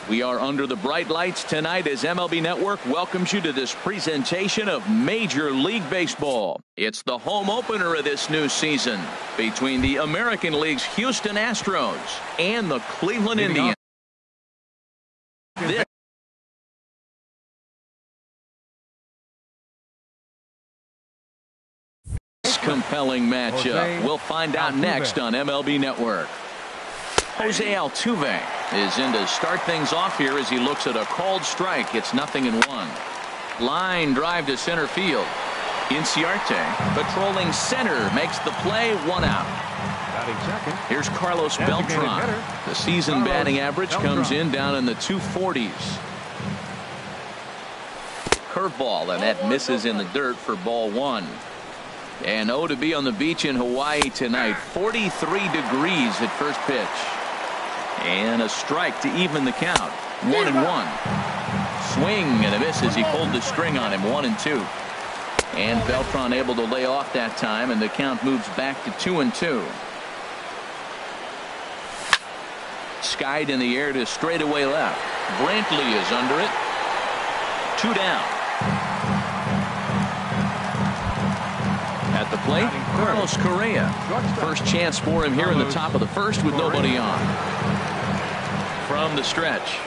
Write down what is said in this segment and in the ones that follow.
We are under the bright lights tonight as MLB Network welcomes you to this presentation of Major League Baseball. It's the home opener of this new season between the American League's Houston Astros and the Cleveland Indians. This compelling matchup. We'll find out next on MLB Network. Jose Altuve is in to start things off here as he looks at a called strike. It's 0-1. Line drive to center field. Inciarte patrolling center makes the play, 1 out. Here's Carlos Beltran. The season batting average comes in down in the 240s. Curveball, and that misses in the dirt for ball 1. And to be on the beach in Hawaii tonight. 43 degrees at first pitch. And a strike to even the count. 1-1. Swing and a miss as he pulled the string on him. 1-2. And Beltran able to lay off that time, and the count moves back to 2-2. Skied in the air to straightaway left. Brantley is under it. 2 down. At the plate, Carlos Correa. First chance for him here in the top of the first with nobody on. From the stretch.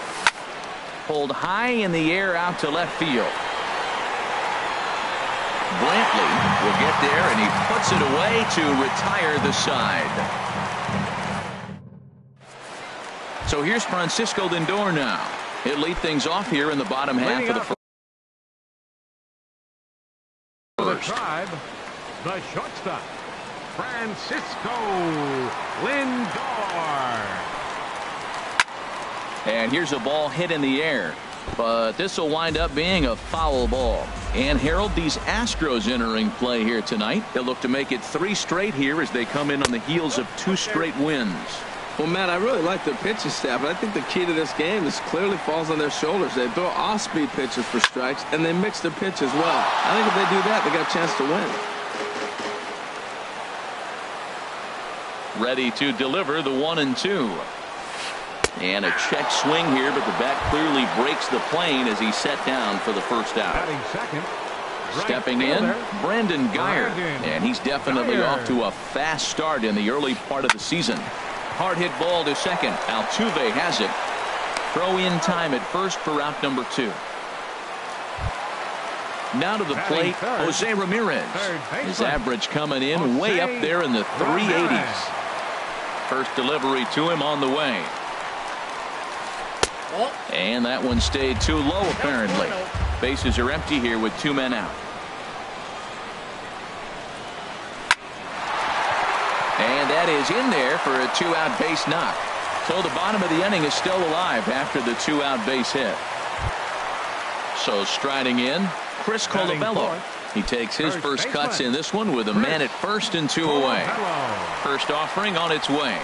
Pulled high in the air out to left field. Brantley will get there, and he puts it away to retire the side. So here's Francisco Lindor now. He'll lead things off here in the bottom half of the first. The shortstop, Francisco Lindor. And here's a ball hit in the air, but this will wind up being a foul ball. And Harold, these Astros entering play here tonight. They'll look to make it 3 straight here as they come in on the heels of 2 straight wins. Well, Matt, I really like their pitching staff, but I think the key to this game is clearly falls on their shoulders. They throw off-speed pitches for strikes, and they mix their pitch as well. I think if they do that, they got a chance to win. Ready to deliver the 1-2. And a check swing here, but the bat clearly breaks the plane as he's set down for the first out. Stepping in, Brandon Guyer. And he's definitely off to a fast start in the early part of the season. Hard hit ball to second. Altuve has it. Throw in time at first for out number 2. Now to the plate, Jose Ramirez. His average coming in way up there in the 380s. First delivery to him on the way. And that one stayed too low apparently. Bases are empty here with 2 men out. And that is in there for a 2-out base knock. So the bottom of the inning is still alive after the 2-out base hit. So striding in, Chris Colabello. He takes his first cuts in this one with a man at first and 2 away. First offering on its way.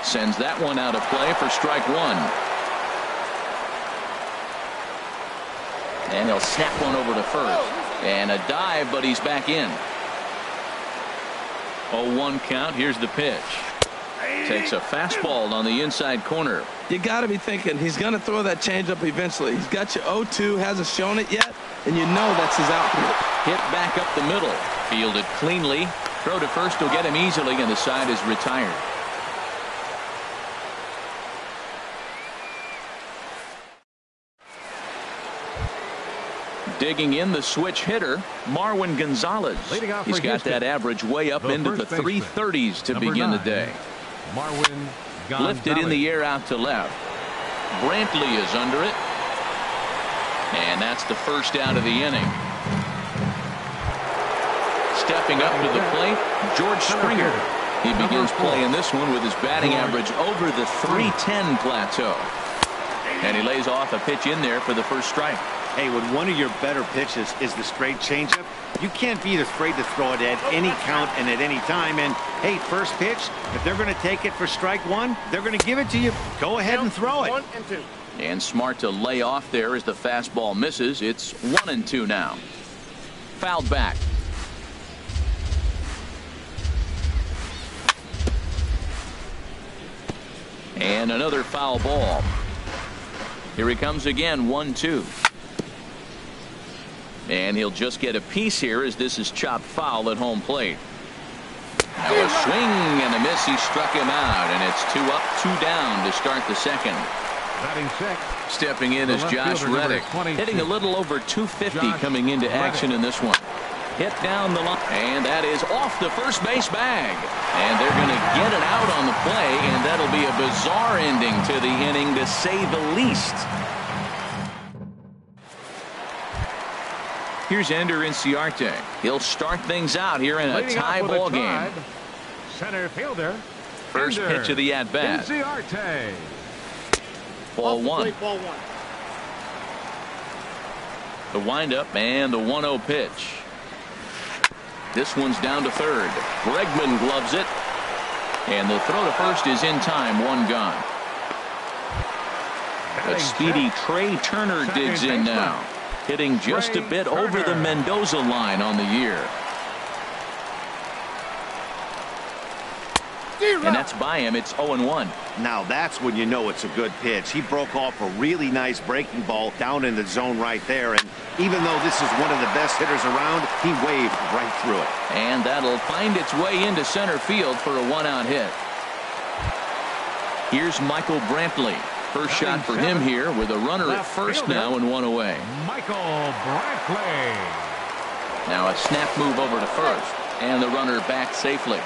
Sends that one out of play for strike 1. And he'll snap one over to first. And a dive, but he's back in. 0-1 count. Here's the pitch. Takes a fastball on the inside corner. You got to be thinking he's going to throw that changeup eventually. He's got you 0-2, hasn't shown it yet, and you know that's his output. Hit back up the middle. Fielded cleanly. Throw to first will get him easily, and the side is retired. Digging in the switch hitter, Marwin Gonzalez. He's got that average way up into the 330s to begin the day. Lifted in the air out to left. Brantley is under it. And that's the first out of the inning. Stepping up to the plate, George Springer. He begins playing this one with his batting average over the 310 plateau. And he lays off a pitch in there for the first strike. Hey, when one of your better pitches is the straight changeup, you can't be afraid to throw it at any count and at any time. And, hey, first pitch, if they're going to take it for strike 1, they're going to give it to you. Go ahead and throw it. 1 and 2. And smart to lay off there as the fastball misses. It's 1 and 2 now. Fouled back. And another foul ball. Here he comes again, 1-2. And he'll just get a piece here as this is chopped foul at home plate. Now a swing and a miss. He struck him out, and it's 2 up, 2 down to start the second. Batting six. Stepping in is Josh Reddick, hitting a little over 250 coming into action in this one. Hit down the line, and that is off the first base bag. And they're going to get it out on the play, and that'll be a bizarre ending to the inning, to say the least. Here's Ender Inciarte. He'll start things out here in a tie ball game. Center fielder. First pitch of the at-bat. Inciarte. Ball one. The windup and the 1-0 pitch. This one's down to third. Bregman gloves it. And the throw to first is in time. 1 gone. A speedy Trey Turner digs in now. Hitting just a bit over the Mendoza line on the year. And that's by him. It's 0-1. Now that's when you know it's a good pitch. He broke off a really nice breaking ball down in the zone right there. And even though this is one of the best hitters around, he waved right through it. And that'll find its way into center field for a 1-out hit. Here's Michael Brantley. First shot for him here with a runner at first now and 1 away. Michael Brantley. Now a snap move over to first, and the runner back safely.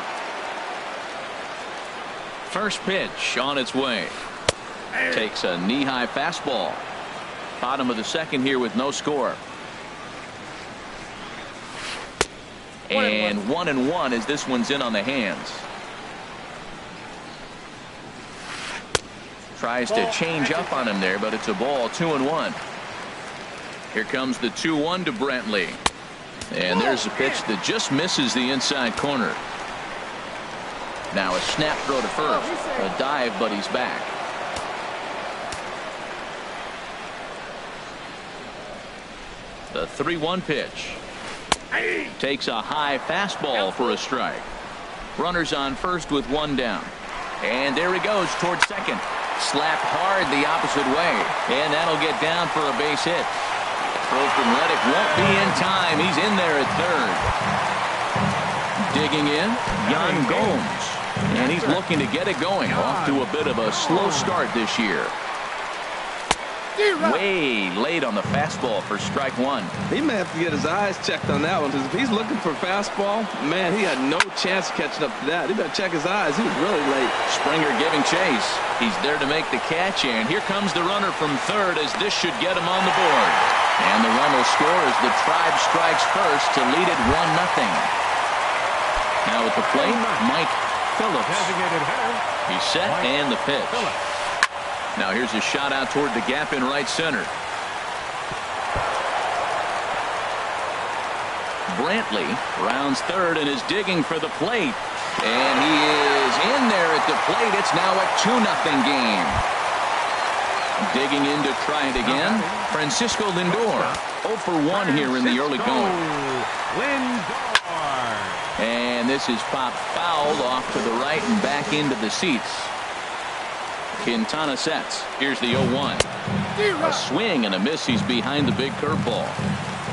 First pitch on its way. Takes a knee-high fastball. Bottom of the second here with no score. And 1-1 as this one's in on the hands. Tries to change up on him there, but it's a ball. 2-1. Here comes the 2-1 to Brantley. And there's a pitch that just misses the inside corner. Now a snap throw to first. A dive, but he's back. The 3-1 pitch. Takes a high fastball for a strike. Runners on first with 1 down. And there he goes towards second. Slapped hard the opposite way. And that'll get down for a base hit. Throw from Reddick won't be in time. He's in there at third. Digging in, Yan Gomes. And he's looking to get it going. Off to a bit of a slow start this year. Way late on the fastball for strike 1. He may have to get his eyes checked on that one, because if he's looking for fastball, man, he had no chance of catching up to that. He better check his eyes. He was really late. Springer giving chase. He's there to make the catch, and here comes the runner from third, as this should get him on the board. And the run will score as the Tribe strikes first to lead it 1-0. Now at the plate, Mike Phillips. He's set and the pitch. Now here's a shot out toward the gap in right center. Brantley rounds third and is digging for the plate. And he is in there at the plate. It's now a 2-0 game. Digging in to try it again. Francisco Lindor. 0 for 1 here in the early going. And this is popped foul off to the right and back into the seats. Quintana sets. Here's the 0-1. A swing and a miss. He's behind the big curveball.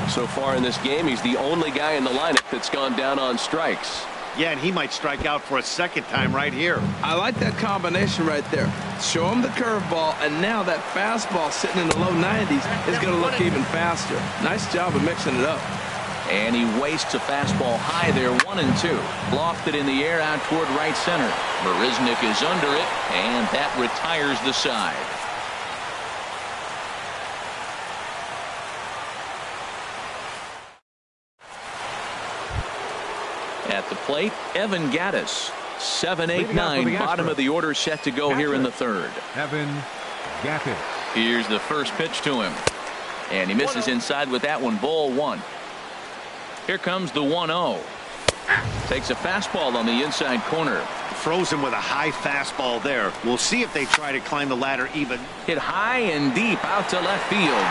So far in this game, he's the only guy in the lineup that's gone down on strikes. Yeah, and he might strike out for a second time right here. I like that combination right there. Show him the curveball, and now that fastball sitting in the low 90s is going to look even faster. Nice job of mixing it up. And he wastes a fastball high there, 1-2. Lofted in the air out toward right center. Marisnick is under it, and that retires the side. At the plate, Evan Gattis. 7-8-9, bottom of the order set to go here in the third. Evan Gattis. Here's the first pitch to him. And he misses inside with that one, ball 1. Here comes the 1-0. Takes a fastball on the inside corner. Throws him with a high fastball there. We'll see if they try to climb the ladder even. Hit high and deep out to left field.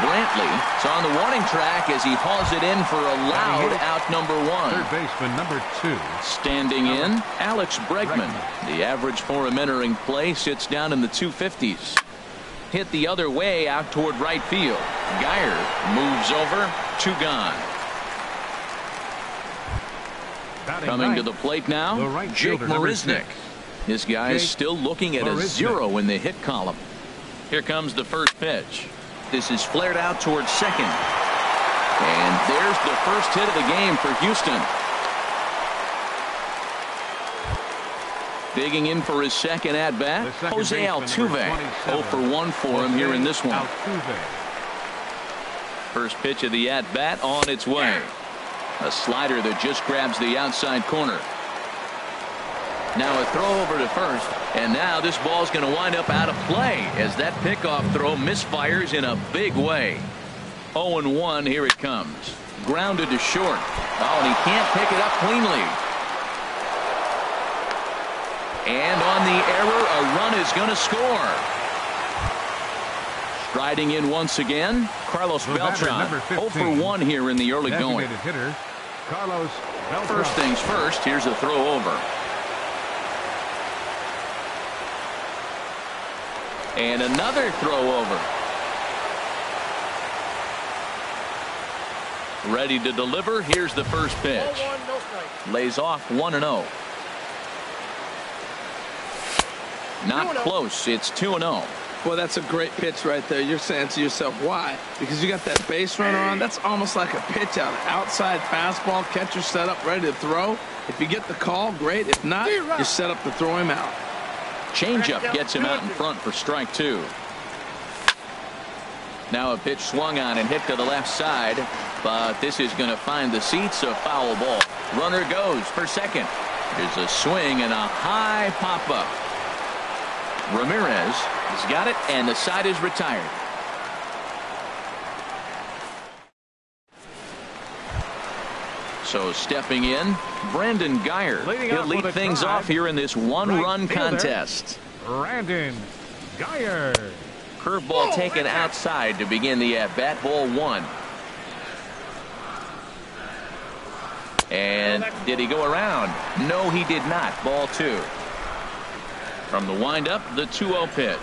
Brantley is on the warning track as he hauls it in for a loud out number 1. Third baseman number 2. Standing in, Alex Bregman. The average for him entering play sits down in the 250s. Hit the other way out toward right field. Geyer moves over, 2 gone. Coming to the plate now, Jake Marisnick. This guy is still looking at a 0 in the hit column. Here comes the first pitch. This is flared out towards second. And there's the first hit of the game for Houston. Digging in for his second at-bat, Jose Altuve. 0 for 1 for him here in this one. First pitch of the at-bat on its way. A slider that just grabs the outside corner. Now a throw over to first, and now this ball's going to wind up out of play as that pickoff throw misfires in a big way. 0-1, here it comes. Grounded to short. Oh, and he can't pick it up cleanly. And on the error, a run is going to score. Striding in once again, Carlos Beltran. 0 for 1 here in the early going. Hitter, Carlos Beltran. First things first, here's a throw over. And another throw over. Ready to deliver. Here's the first pitch. Lays off 1-0. Not close. It's 2-0. Well, that's a great pitch right there. You're saying to yourself, why? Because you got that base runner on. That's almost like a pitch out. Outside fastball, catcher set up, ready to throw. If you get the call, great. If not, you're set up to throw him out. Changeup gets him out in front for strike 2. Now a pitch swung on and hit to the left side, but this is going to find the seats. A foul ball. Runner goes for second. There's a swing and a high pop-up. Ramirez has got it, and the side is retired. So stepping in, Brandon Geyer. He'll lead things off here in this one-run contest. Brandon Geyer. Curveball taken outside to begin the at-bat. Ball 1. And did he go around? No, he did not. Ball 2. From the windup, the 2-0 pitch.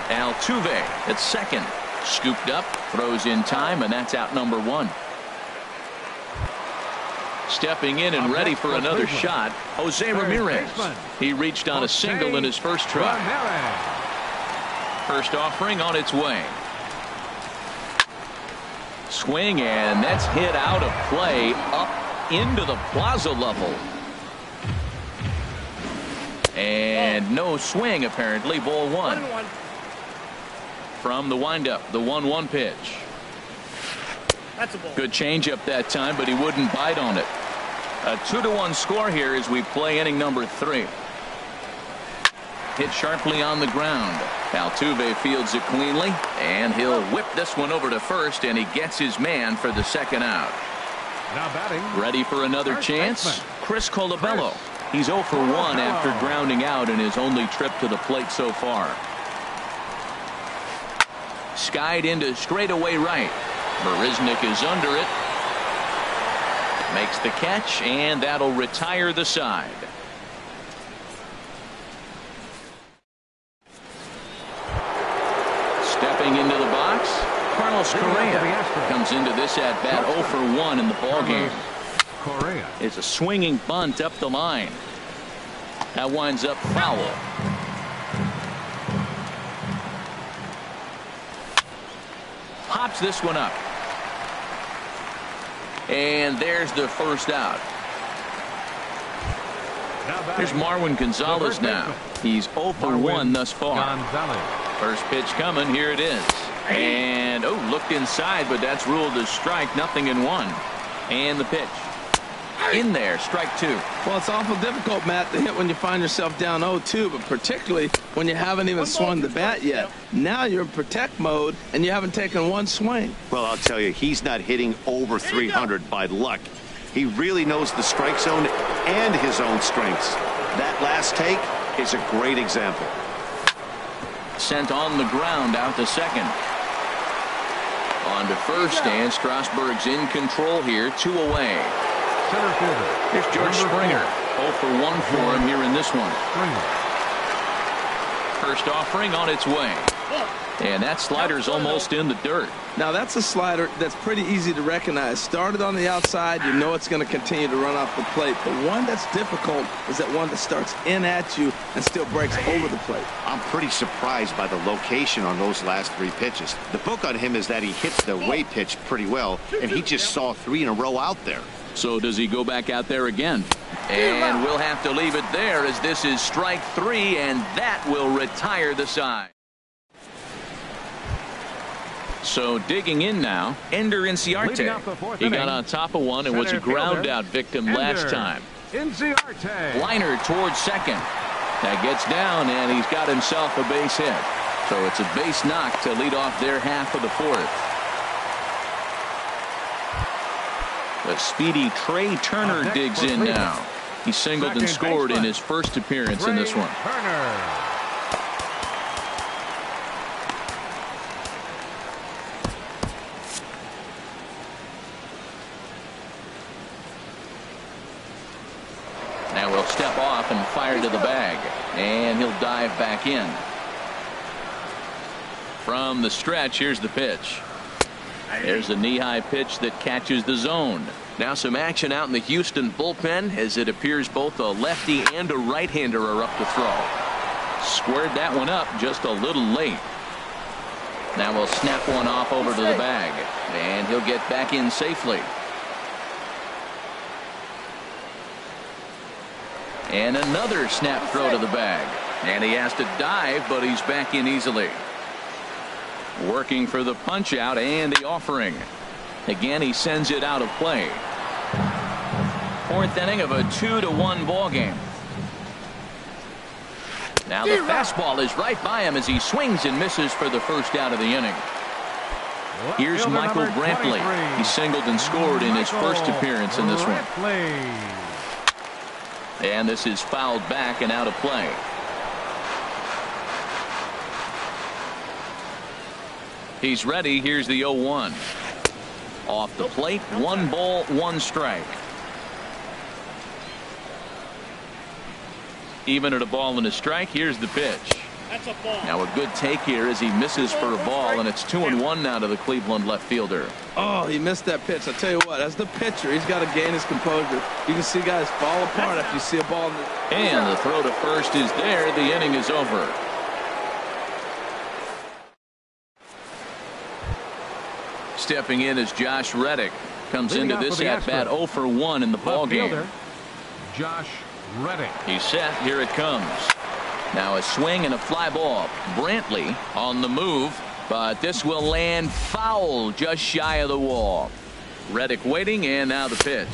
Altuve at second. Scooped up, throws in time, and that's out number 1. Stepping in and ready for another shot, Jose Ramirez. He reached on a single in his first try. First offering on its way. Swing, and that's hit out of play up into the plaza level. And no swing, apparently. Ball 1. From the windup, the 1-1 pitch. That's a ball. Good changeup that time, but he wouldn't bite on it. A 2-1 score here as we play inning number 3. Hit sharply on the ground. Altuve fields it cleanly, and he'll whip this one over to first, and he gets his man for the second out. Now batting. Ready for another chance? Chris Colabello. He's 0 for 1 after grounding out in his only trip to the plate so far. Skied into straightaway right. Marisnick is under it. Makes the catch, and that'll retire the side. Stepping into the box, Carlos Correa comes into this at-bat 0 for 1 in the ballgame. Correa. It's a swinging bunt up the line. That winds up foul. Pops this one up. And there's the first out. Here's Marwin Gonzalez now. He's 0 for 1 thus far. First pitch coming. Here it is. And, looked inside, but that's ruled as strike. Nothing in 1. And the pitch. In there, strike two. Well, it's awful difficult, Matt, to hit when you find yourself down 0-2, but particularly when you haven't even swung the bat yet. Now you're in protect mode, and you haven't taken one swing. Well, I'll tell you, he's not hitting over 300 by luck. He really knows the strike zone and his own strengths. That last take is a great example. Sent on the ground out to second. On to first, and Strasburg's in control here, 2 away. Center fielder. Here's George Springer. 0 for 1 for him here in this one. First offering on its way. And that slider's almost in the dirt. Now, that's a slider that's pretty easy to recognize. Started on the outside, you know it's going to continue to run off the plate. The one that's difficult is that one that starts in at you and still breaks over the plate. I'm pretty surprised by the location on those last 3 pitches. The book on him is that he hits the way pitch pretty well, and he just saw 3 in a row out there. So does he go back out there again? And we'll have to leave it there as this is strike 3, and that will retire the side. So digging in now, Ender Inciarte. He got on top of one and was a ground out victim last time. Liner towards second. That gets down, and he's got himself a base hit. So it's a base knock to lead off their half of the 4th. The speedy Trey Turner digs in now. He singled and scored in his first appearance in this one. Now we'll step off and fire to the bag, and he'll dive back in. From the stretch, here's the pitch. There's a knee-high pitch that catches the zone. Now some action out in the Houston bullpen as it appears both a lefty and a right-hander are up to throw. Squared that one up just a little late. Now we'll snap one off over to the bag, and he'll get back in safely. And another snap throw to the bag. And he has to dive, but he's back in easily. Working for the punch out and the offering. Again, he sends it out of play. 4th inning of a 2-1 ball game. Now the fastball is right by him as he swings and misses for the first out of the inning. Here's Michael Brantley. He singled and scored in his first appearance in this one. And this is fouled back and out of play. He's ready. Here's the 0-1. Off the plate, 1 ball, 1 strike. Even at a ball and a strike, here's the pitch. That's a ball. Now a good take here as he misses for a ball, and it's 2-1 now to the Cleveland left fielder. Oh, he missed that pitch. I'll tell you what, as the pitcher, he's got to gain his composure. You can see guys fall apart after you see a ball. And the throw to first is there. The inning is over. Stepping in is Josh Reddick. Comes into this at bat 0 for 1 in the ball game. Josh Reddick. He's set. Here it comes. Now a swing and a fly ball. Brantley on the move, but this will land foul just shy of the wall. Reddick waiting, and now the pitch.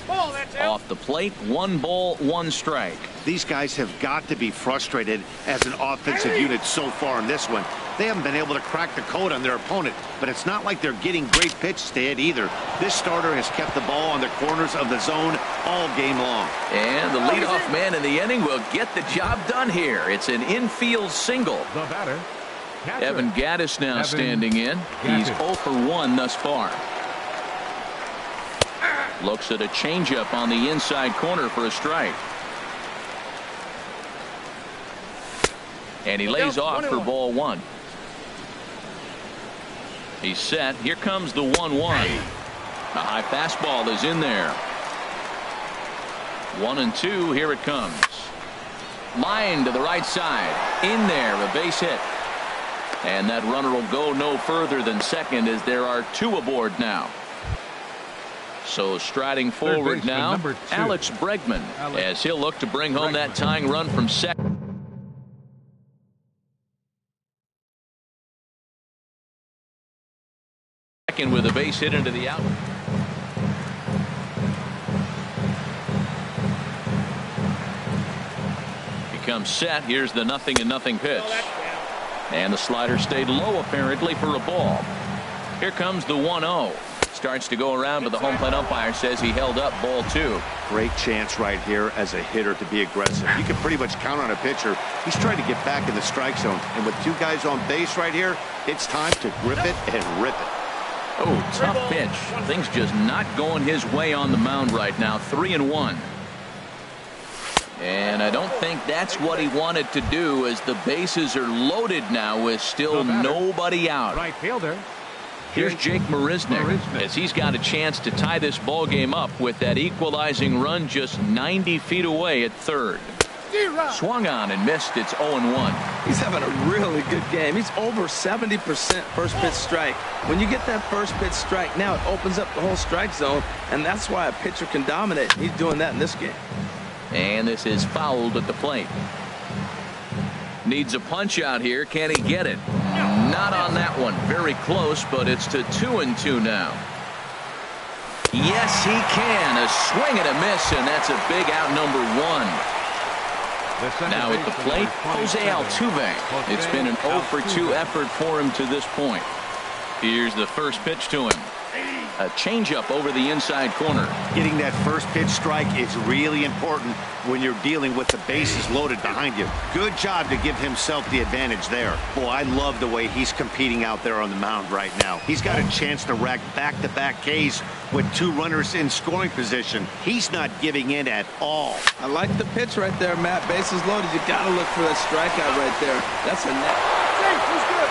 Ball, that's out. Off the plate, 1 ball, 1 strike. These guys have got to be frustrated as an offensive unit so far in this one. They haven't been able to crack the code on their opponent, but it's not like they're getting great pitches to hit either. This starter has kept the ball on the corners of the zone all game long. And the leadoff man in the inning will get the job done here. It's an infield single. The batter, catcher. Evan Gattis now standing in. He's 0 for 1 thus far. Looks at a changeup on the inside corner for a strike. And he lays off for ball 1. He's set. Here comes the 1-1. A high fastball is in there. 1-2. Here it comes. Line to the right side. In there, a base hit. And that runner will go no further than second as there are 2 aboard now. So striding forward now, Alex Bregman, as he'll look to bring home that tying run from second. With a base hit into the out. comes set. Here's the 0-0 pitch. And the slider stayed low apparently for a ball. Here comes the 1-0. Starts to go around, but the home plate umpire says he held up ball 2. Great chance right here as a hitter to be aggressive. You can pretty much count on a pitcher. He's trying to get back in the strike zone. And with 2 guys on base right here, it's time to grip it and rip it. Oh, tough pitch. Things just not going his way on the mound right now. 3-1. And I don't think that's what he wanted to do, as the bases are loaded now with still nobody out. Right fielder. Here's Jake Marisnick as he's got a chance to tie this ball game up with that equalizing run just 90 feet away at third. Swung on and missed. It's 0-1. He's having a really good game. He's over 70% first pitch strike. When you get that first pitch strike, now it opens up the whole strike zone, and that's why a pitcher can dominate. He's doing that in this game. And this is fouled at the plate. Needs a punch out here. Can he get it? Not on that one. Very close, but it's to 2-2 now. Yes, he can. A swing and a miss, and that's a big out, number 1. Now at the plate, Jose Altuve. It's been an 0-for-2 effort for him to this point. Here's the first pitch to him. A changeup over the inside corner. Getting that first pitch strike is really important when you're dealing with the bases loaded behind you. Good job to give himself the advantage there. Boy, I love the way he's competing out there on the mound right now. He's got a chance to rack back-to-back Ks with 2 runners in scoring position. He's not giving in at all. I like the pitch right there, Matt. Bases loaded. You got to look for that strikeout right there. That's a net. He's good.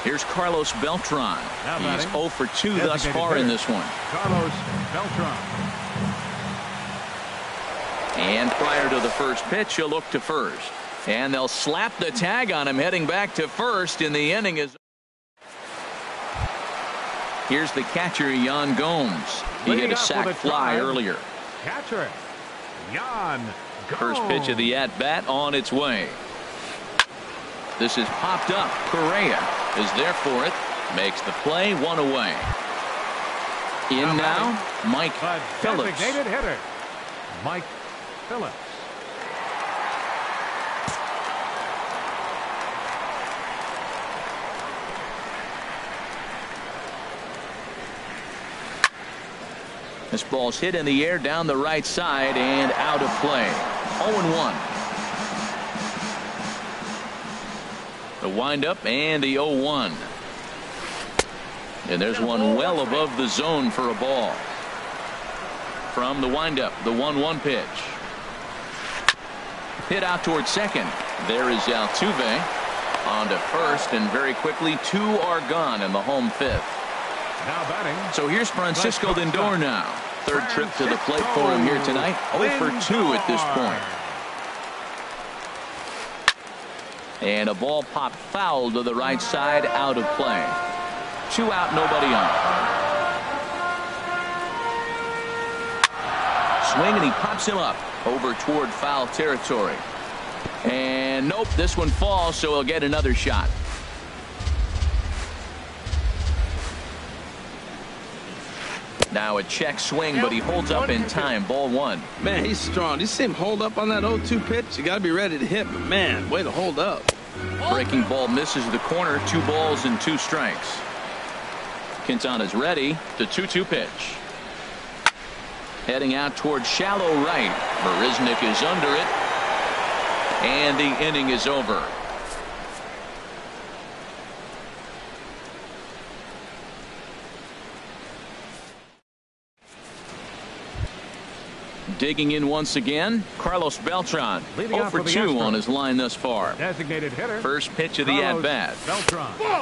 Here's Carlos Beltran. He's 0-for-2 thus far in this one. Carlos Beltran. And prior to the first pitch, he'll look to first. And they'll slap the tag on him heading back to first, and the inning is. Here's the catcher, Yan Gomes. He hit a sac fly earlier. Catcher, Yan Gomes. First pitch of the at-bat on its way. This is popped up. Correa is there for it. Makes the play, 1 away. In now, Mike Phillips. Designated hitter, Mike Phillips. This ball's hit in the air down the right side and out of play. 0-1. The windup and the 0-1. And there's one well above the zone for a ball. From the windup, the 1-1 pitch. Hit out towards second. There is Altuve on to first, and very quickly 2 are gone in the home 5th. Now batting. So here's Francisco Lindor now. Third trip to the plate for him here tonight. 0-for-2 at this point. And a ball popped foul to the right side, out of play. 2 out, nobody on. Swing, and he pops him up over toward foul territory. And nope, this one falls, so he'll get another shot. Now a check swing, but he holds up in time. Ball 1. Man, he's strong. You see him hold up on that 0-2 pitch? You got to be ready to hit, but man, way to hold up. Breaking ball misses the corner. 2 balls and 2 strikes. Quintana's ready. The 2-2 pitch. Heading out towards shallow right. Marisnick is under it. And the inning is over. Digging in once again, Carlos Beltran. 0-for-2 on his line thus far. Designated hitter. First pitch of the at-bat.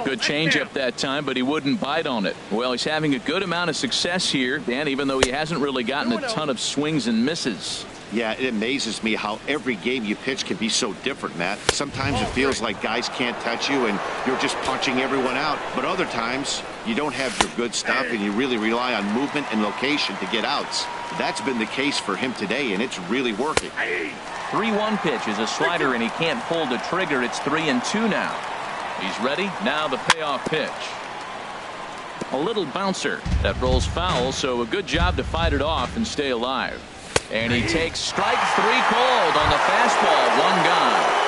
Good changeup that time, but he wouldn't bite on it. Well, he's having a good amount of success here, Dan, even though he hasn't really gotten a ton of swings and misses. Yeah, it amazes me how every game you pitch can be so different, Matt. Sometimes it feels like guys can't touch you and you're just punching everyone out. But other times, you don't have your good stuff and you really rely on movement and location to get outs. That's been the case for him today, and it's really working. 3-1 pitch is a slider, and he can't pull the trigger. It's 3-2 now. He's ready. Now the payoff pitch. A little bouncer that rolls foul, so a good job to fight it off and stay alive. And he takes strike 3 called on the fastball. 1 gone.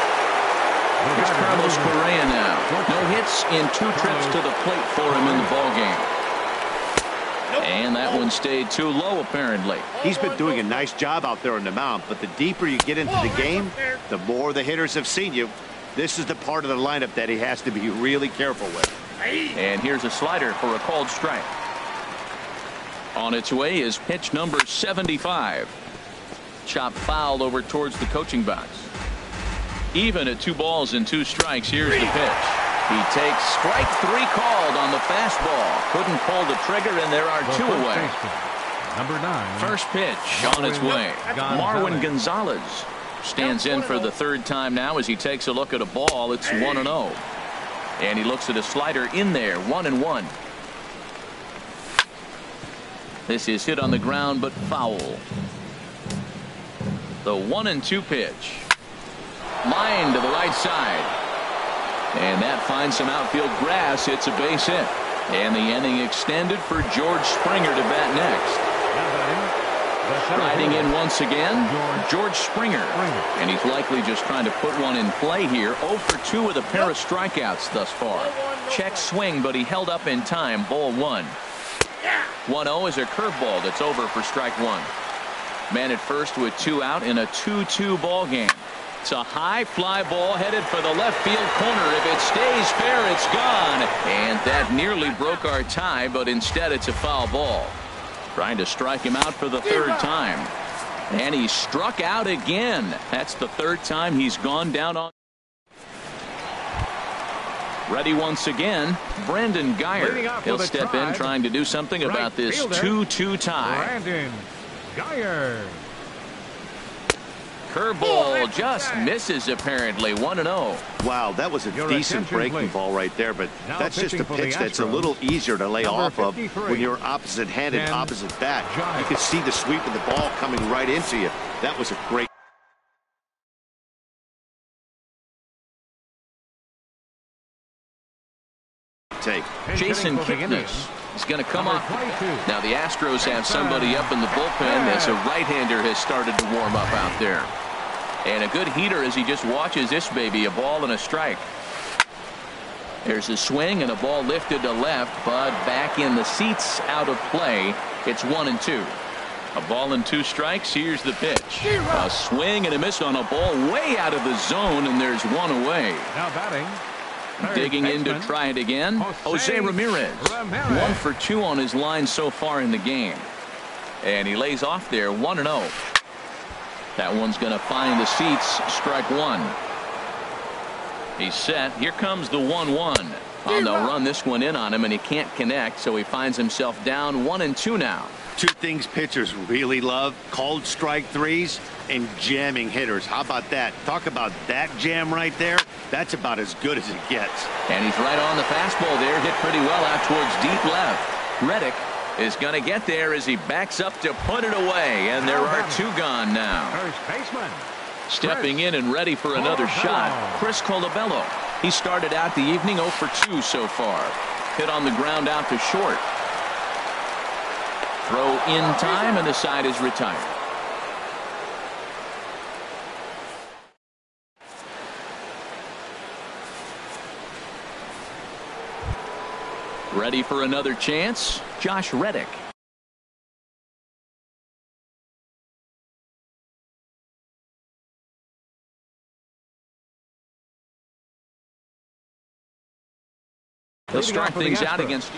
It's Carlos Correa now. No hits in 2 trips to the plate for him in the ballgame. And that one stayed too low, apparently. He's been doing a nice job out there on the mound, but the deeper you get into the game, the more the hitters have seen you. This is the part of the lineup that he has to be really careful with. And here's a slider for a called strike. On its way is pitch number 75. Chop foul over towards the coaching box. Even at 2 balls and 2 strikes. Here's the pitch. He takes strike 3 called on the fastball. Couldn't pull the trigger, and there are 2 away. Number 9. First pitch on its way. Marwin Gonzalez stands in for the 3rd time now as he takes a look at a ball. It's 1-0. And he looks at a slider in there. 1-1. This is hit on the ground, but foul. The 1-2 pitch. Line to the right side. And that finds some outfield grass. It's a base hit. And the inning extended for George Springer to bat next. Riding in once again, George Springer. And he's likely just trying to put one in play here. 0 for 2 with a pair of strikeouts thus far. Check swing, but he held up in time. Ball 1. 1-0 is a curveball that's over for strike 1. Man at first with 2 out in a 2-2 ball game. It's a high fly ball headed for the left field corner. If it stays fair, it's gone. And that nearly broke our tie, but instead it's a foul ball. Trying to strike him out for the 3rd time. And he struck out again. That's the 3rd time he's gone down on. Ready once again, Brandon Geyer. He'll step in trying to do something about this 2-2 tie. Brandon Geyer. Curveball just misses, apparently. 1-0. Wow, that was a decent breaking ball right there, but that's just a pitch that's a little easier to lay off of when you're opposite-handed, opposite bat. You can see the sweep of the ball coming right into you. That was a great take. Jason Kipnis is going to come up. Now the Astros have somebody up in the bullpen as a right-hander has started to warm up out there. And a good heater as he just watches this baby. A ball and a strike. There's a swing and a ball lifted to left, but back in the seats, out of play. It's 1-2. A ball and 2 strikes. Here's the pitch. A swing and a miss on a ball way out of the zone, and there's 1 away. Now batting. Digging in to try it again, Jose Ramirez. 1 for 2 on his line so far in the game. And he lays off there. 1-0. That one's going to find the seats. Strike 1. He's set. Here comes the 1-1. They'll run this one in on him, and he can't connect, so he finds himself down 1-2 now. 2 things pitchers really love: called strike 3s and jamming hitters. How about that? Talk about that jam right there. That's about as good as it gets. And he's right on the fastball there. Hit pretty well out towards deep left. Reddick is going to get there as he backs up to put it away. And there are 2 gone now. First baseman. Stepping in and ready for another shot, Chris Colabello. He started out the evening 0 for 2 so far. Hit on the ground out to short. Throw in time, and the side is retired. Ready for another chance, Josh Reddick. He'll start things out against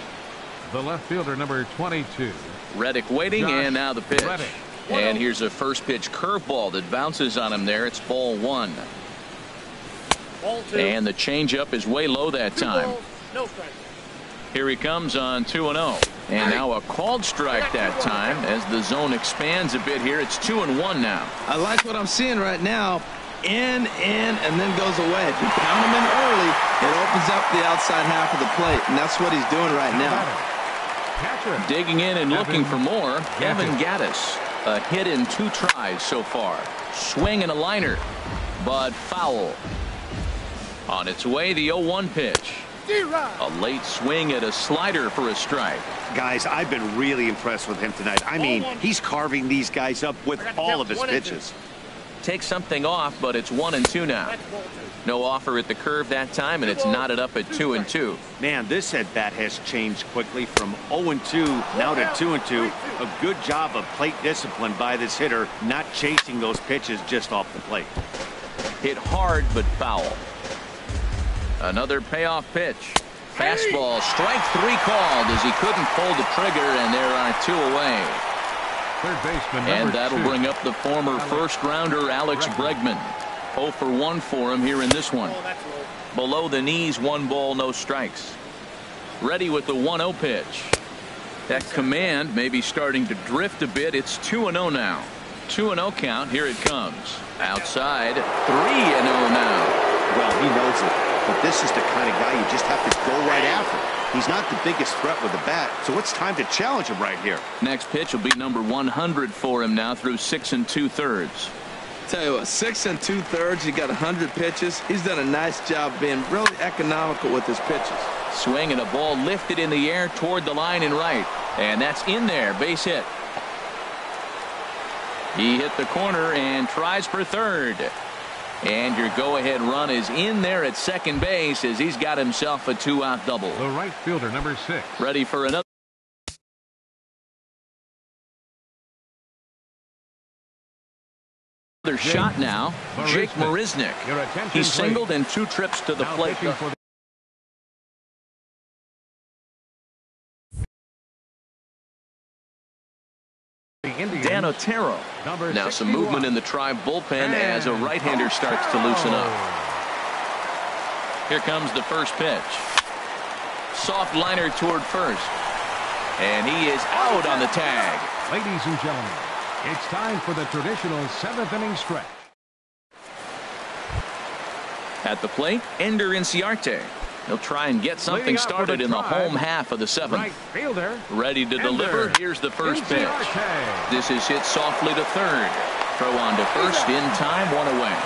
the left fielder, number 22. Reddick waiting, and now the pitch. And here's a first pitch curveball that bounces on him there. It's ball 1. And the changeup is way low that time. Here he comes on 2-0. And now a called strike that time as the zone expands a bit here. It's 2-1 now. I like what I'm seeing right now. In, and then goes away. If you pound him in early, it opens up the outside half of the plate, and that's what he's doing right now. Digging in and looking for more, Evan Gattis. A hit in 2 tries so far. Swing and a liner, but foul. On its way, the 0-1 pitch. A late swing at a slider for a strike. Guys, I've been really impressed with him tonight. I mean, he's carving these guys up with all of his pitches. Takes something off, but it's 1-2 now. No offer at the curve that time, and it's knotted up at 2-2. Man, this at bat has changed quickly from 0-2 now to 2-2. A good job of plate discipline by this hitter, not chasing those pitches just off the plate. Hit hard but foul. Another payoff pitch. Fastball, strike 3 called as he couldn't pull the trigger, and there are 2 away. Third baseman, and that'll 2. bring up the former first-rounder Alex Bregman. 0 for 1 for him here in this one. Below the knees, 1 ball, no strikes. Ready with the 1-0 pitch. That command may be starting to drift a bit. It's 2-0 now. 2-0 count. Here it comes. Outside, 3-0 now. Well, he knows it, but this is the kind of guy you just have to go right after. He's not the biggest threat with the bat, so it's time to challenge him right here. Next pitch will be number 100 for him now through 6 2/3. Tell you what, 6 2/3. He got 100 pitches. He's done a nice job being really economical with his pitches. Swing and a ball lifted in the air toward the line and right, and that's in there. Base hit. He hit the corner and tries for third. And your go-ahead run is in there at second base as he's got himself a 2-out double. The right fielder, number 6. Ready for another shot now. Jake Marisnick. He's singled in 2 trips to the plate. Dan Otero. Now some movement in the Tribe bullpen as a right-hander starts to loosen up. Here comes the first pitch. Soft liner toward first. And he is out on the tag. Ladies and gentlemen, it's time for the traditional 7th inning stretch. At the plate, Ender Inciarte. He'll try and get something started in the home half of the 7th. Right fielder. Ready to deliver. Here's the first pitch. This is hit softly to third. Throw on to first in time, 1 away.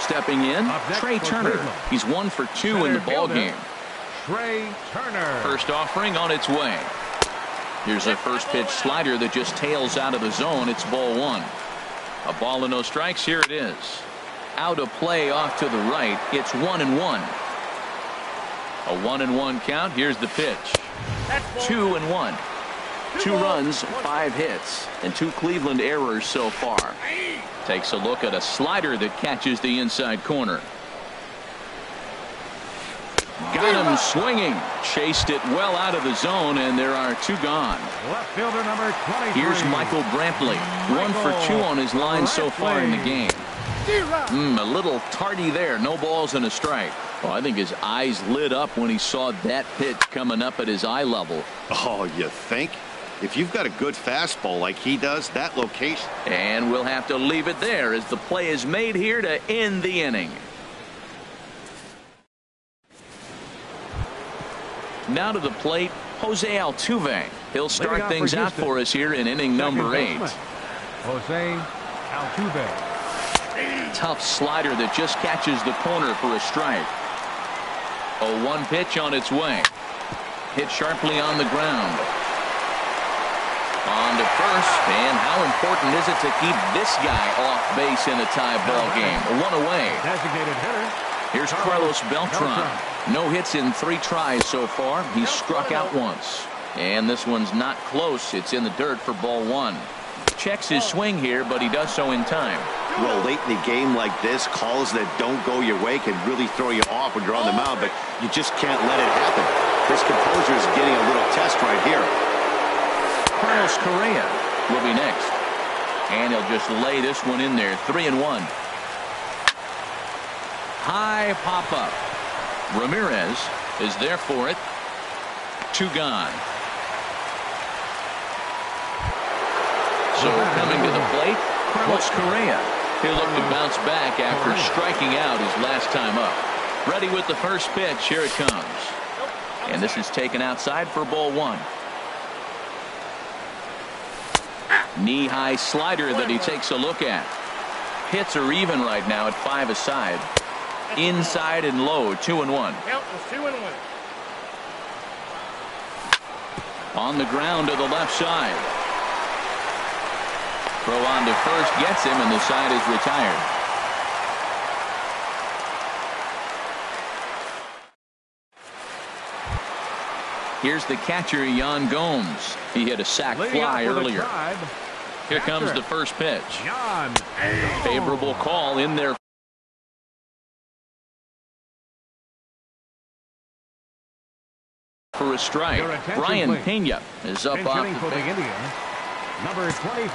Stepping in, Trey Turner. He's 1 for 2 in the ball game. Trey Turner. First offering on its way. Here's a first pitch slider that just tails out of the zone. It's ball 1. A ball and no strikes. Here it is. Out of play off to the right. It's 1-1. A 1-1 count. Here's the pitch. 2-1. 2 runs, 5 hits, and 2 Cleveland errors so far. Takes a look at a slider that catches the inside corner. Got him swinging. Chased it well out of the zone, and there are 2 gone. Left fielder number 23. Here's Michael Brantley. 1 for 2 on his line so far in the game. A little tardy there. No balls and a strike. Well, I think his eyes lit up when he saw that pitch coming up at his eye level. Oh, you think? If you've got a good fastball like he does, that location. And we'll have to leave it there as the play is made here to end the inning. Now to the plate, Jose Altuve. He'll start things out for us here in inning number 8. Jose Altuve. Tough slider that just catches the corner for a strike. A 1 pitch on its way. Hit sharply on the ground. On to first, and how important is it to keep this guy off base in a tie ball game? 1 away. Designated hitter. Here's Carlos Beltran. No hits in 3 tries so far. He's struck out once. And this one's not close. It's in the dirt for ball 1. Checks his swing here, but he does so in time. Well, late in the game like this, calls that don't go your way can really throw you off when you're on the mound, but you just can't let it happen. His composure is getting a little test right here. Carlos Correa will be next. And he'll just lay this one in there. 3-1. High pop-up. Ramirez is there for it. 2 gone. So coming to the plate, Carlos Correa. He'll look to bounce back after striking out his last time up. Ready with the first pitch. Here it comes. And this is taken outside for ball 1. Knee-high slider that he takes a look at. Hits are even right now at 5 aside. Inside and low, 2-1. Count was 2-1. On the ground to the left side. Throw on to first gets him, and the side is retired. Here's the catcher, Yan Gomes. He hit a sac fly earlier. Here comes the first pitch. Favorable call in there for a strike. Brian Pena is up off the bench. Number 25,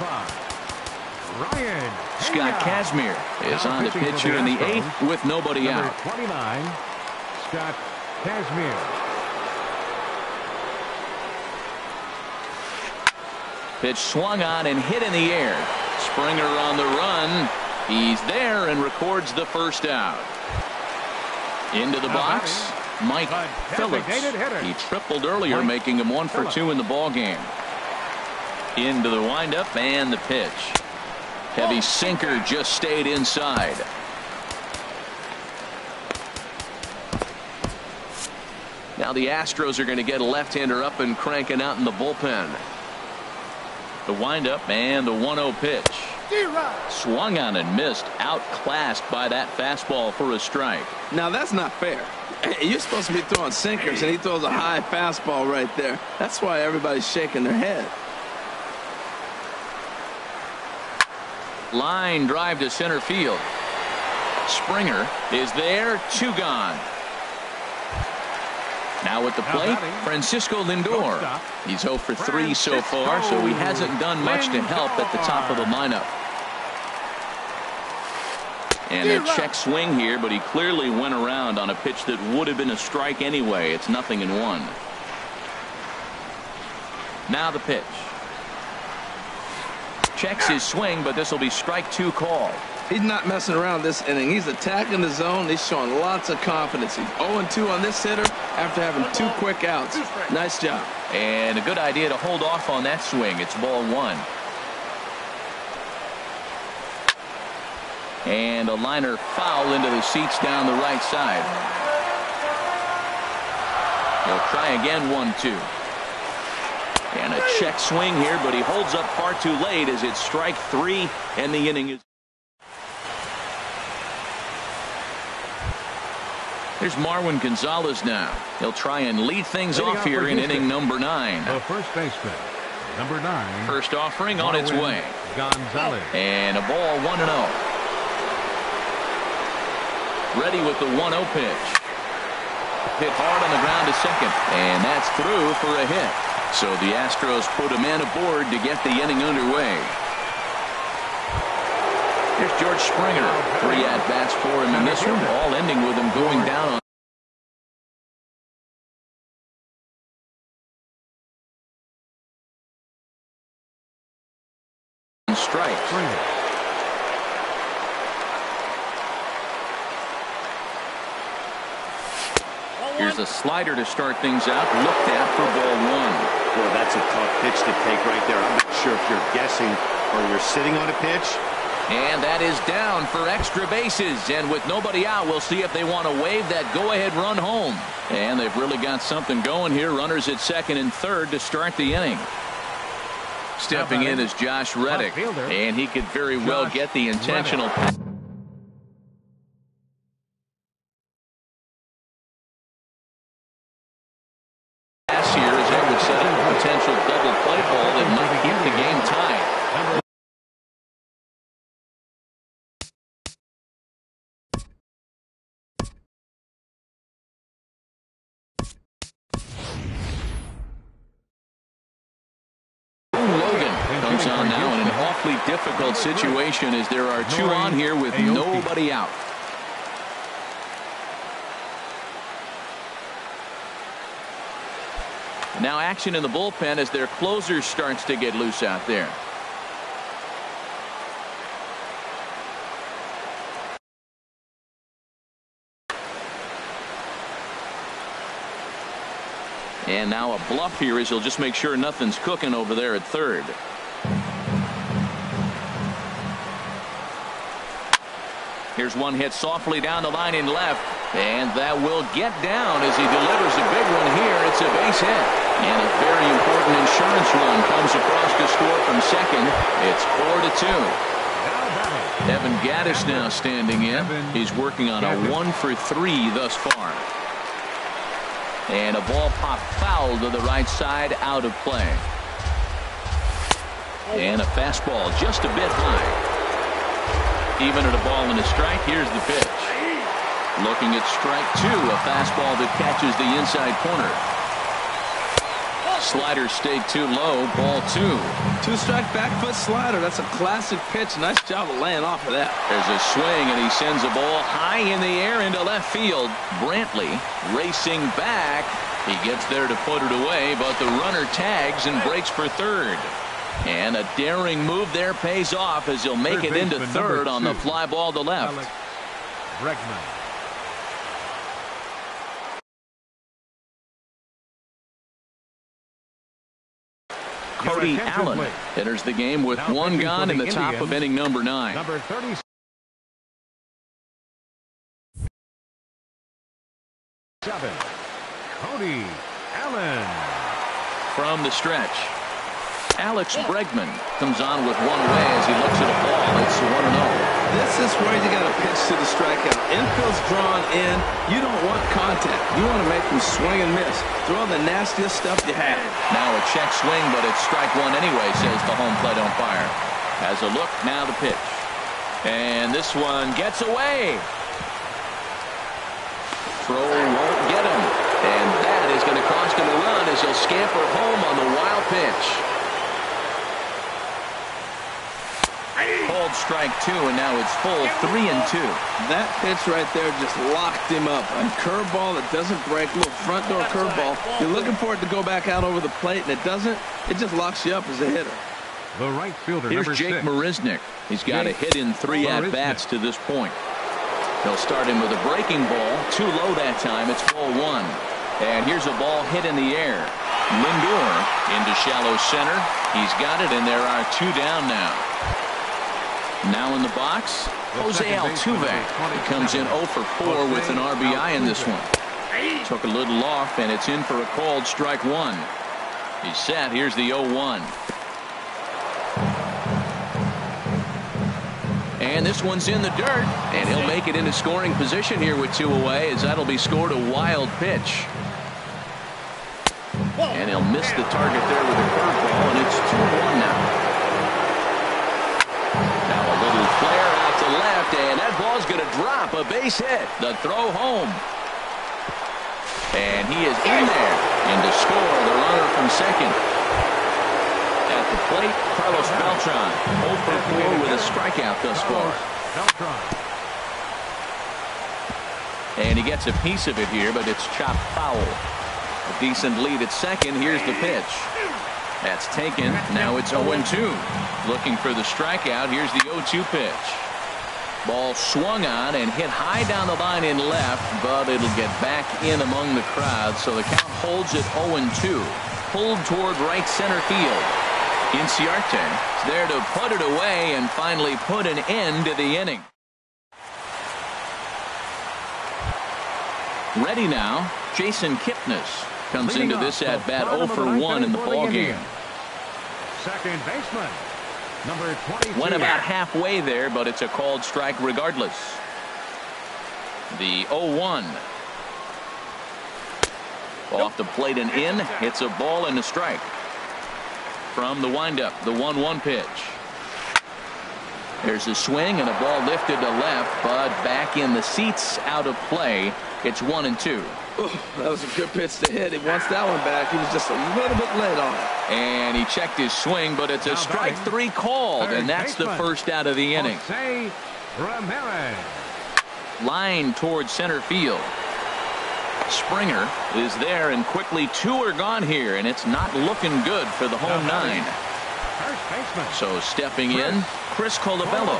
Ryan Scott Kazmir is on the pitch here in the 8th with nobody Number out. 29, Scott Kazmir. Pitch swung on and hit in the air. Springer on the run. He's there and records the first out. Into the box, Mike Phillips. He tripled earlier, making him 1 for 2 in the ball game. Into the windup and the pitch. Heavy sinker just stayed inside. Now the Astros are going to get a left-hander up and cranking out in the bullpen. The windup and the 1-0 pitch. Swung on and missed. Outclassed by that fastball for a strike. Now that's not fair. You're supposed to be throwing sinkers, and he throws a high fastball right there. That's why everybody's shaking their head. Line drive to center field. Springer is there. 2 gone. Now at the plate, Francisco Lindor. He's 0 for 3 so far, so he hasn't done much to help at the top of the lineup. And a check swing here, but he clearly went around on a pitch that would have been a strike anyway. It's 0-1. Now the pitch. Checks his swing, but this will be strike 2 call. He's not messing around this inning. He's attacking the zone. He's showing lots of confidence. He's 0-2 on this hitter after having 2 quick outs. Nice job. And a good idea to hold off on that swing. It's ball 1. And a liner foul into the seats down the right side. He'll try again. 1-2. And a check swing here, but he holds up far too late as it's strike 3, and the inning is. Here's Marwin Gonzalez now. He'll try and lead things off here in inning number 9. The first baseman, number 9. First offering on its way. Gonzalez. And a ball 1-0. Ready with the 1-0 pitch. Hit hard on the ground to second. And that's through for a hit. So the Astros put a man aboard to get the inning underway. Here's George Springer. 3 at-bats for him in this one, all ending with him going down on strikes. Here's a slider to start things out. Looked at for ball 1. Boy, that's a tough pitch to take right there. I'm not sure if you're guessing or you're sitting on a pitch. And that is down for extra bases. And with nobody out, we'll see if they want to wave that go-ahead run home. And they've really got something going here. Runners at second and third to start the inning. Stepping in is Josh Reddick. And he could very well get the intentional pass. Here as that would set up a potential double play ball that might keep the game tied. Logan comes on now in an awfully difficult situation as there are 2 on here with nobody out. Now action in the bullpen as their closer starts to get loose out there. And now a bluff here as he'll just make sure nothing's cooking over there at third. Here's one hit softly down the line in left, and that will get down as he delivers a big one here. It's a base hit, and a very important insurance run comes across to score from second. It's 4-2. Evan Gaddis now standing in. He's working on a 1-for-3 thus far. And a ball popped foul to the right side, out of play. And a fastball just a bit high. Even at a ball and a strike, here's the pitch. Looking at strike two, a fastball that catches the inside corner. Slider stayed too low, ball two. Two-strike back foot slider. That's a classic pitch. Nice job of laying off of that. There's a swing, and he sends a ball high in the air into left field. Brantley racing back. He gets there to put it away, but the runner tags and breaks for third. And a daring move there pays off as he'll make it into third on the fly ball to left. Bregman. Cody Allen enters the game with one gone in the top of inning number 9. Number 37. Cody Allen. From the stretch, Alex Bregman comes on with one away as he looks at a ball. It's 1-0. This is where you got to pitch to the strikeout. Infield's drawn in. You don't want contact. You want to make them swing and miss. Throw the nastiest stuff you have. Now a check swing, but it's strike one anyway, says the home plate umpire. Has a look, now the pitch. And this one gets away. Throw won't get him. And that is going to cost him a run as he'll scamper home on the wild pitch. Called strike two, and now it's full 3-2. That pitch right there just locked him up. A curveball that doesn't break, little front door curveball. You're looking for it to go back out over the plate, and it doesn't. It just locks you up as a hitter. The right fielder, here's number Jake 6. Marisnick. He's got a hit in 3 at-bats to this point. He'll start him with a breaking ball. Too low that time. It's ball 1. And here's a ball hit in the air. Lindor into shallow center. He's got it, and there are 2 down now. Now in the box, Jose Altuve. He comes in 0 for 4 with an RBI in this one. Took a little off, and it's in for a called strike 1. He's set. Here's the 0-1. And this one's in the dirt, and he'll make it into scoring position here with 2 away, as that'll be scored a wild pitch. And he'll miss the target there with a curveball, and it's 2-1 now. Now a little flare out to left, and that ball's going to drop. A base hit. The throw home. And he is in there. And to score, the runner from second. At the plate, Carlos Beltran. 0 for 4 with a strikeout thus far. And he gets a piece of it here, but it's chopped foul. A decent lead at second. Here's the pitch. That's taken. Now it's 0-2. Looking for the strikeout. Here's the 0-2 pitch. Ball swung on and hit high down the line in left, but it'll get back in among the crowd. So the count holds at 0-2. Pulled toward right center field. Inciarte is there to put it away and finally put an end to the inning. Ready now, Jason Kipnis comes into this at bat 0 for 1 in the ball game. Second baseman, number 22. Went about halfway there, but it's a called strike regardless. The 0-1. Off the plate and in. It's a ball and a strike. From the windup, the 1-1 pitch. There's a swing and a ball lifted to left, but back in the seats, out of play. It's 1-2. Oh, that was a good pitch to hit. He wants that one back. He was just a little bit late on it. And he checked his swing, but it's a strike 3 called, and that's the first out of the inning. Jose Ramirez. Line towards center field. Springer is there, and quickly 2 are gone here, and it's not looking good for the home 9. So stepping in, Chris Colabello.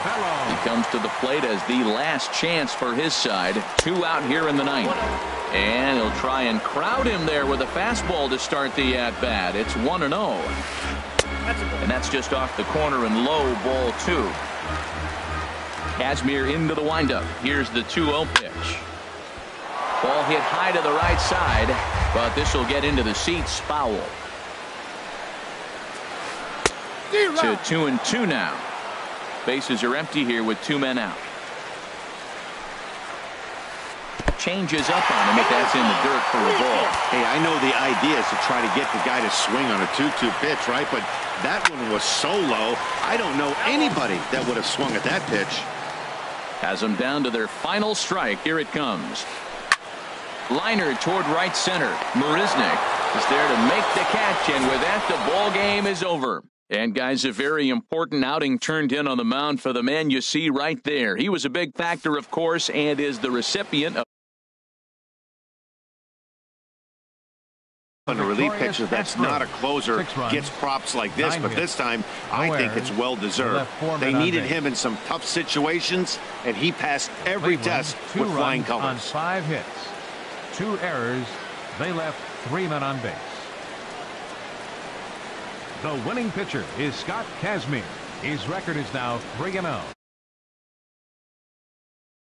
He comes to the plate as the last chance for his side. 2 out here in the 9th. And he'll try and crowd him there with a fastball to start the at-bat. It's 1-0. And that's just off the corner and low, ball 2. Kazmir into the windup. Here's the 2-0 pitch. Ball hit high to the right side, but this will get into the seats. Foul. To 2-2 now. Bases are empty here with 2 men out. Changes up on him if that's in the dirt for a ball. Hey, I know the idea is to try to get the guy to swing on a 2-2 pitch, right? But that one was so low, I don't know anybody that would have swung at that pitch. Has them down to their final strike. Here it comes. Liner toward right center. Marisnik is there to make the catch, and with that, the ball game is over. And guys, a very important outing turned in on the mound for the man you see right there. He was a big factor, of course, and is the recipient of a relief pitcher that's not a closer gets props like this, but this time I think it's well deserved. They needed him in some tough situations, and he passed every test with flying colors. On 5 hits, 2 errors, they left 3 men on base. The winning pitcher is Scott Kazmir. His record is now 3-0.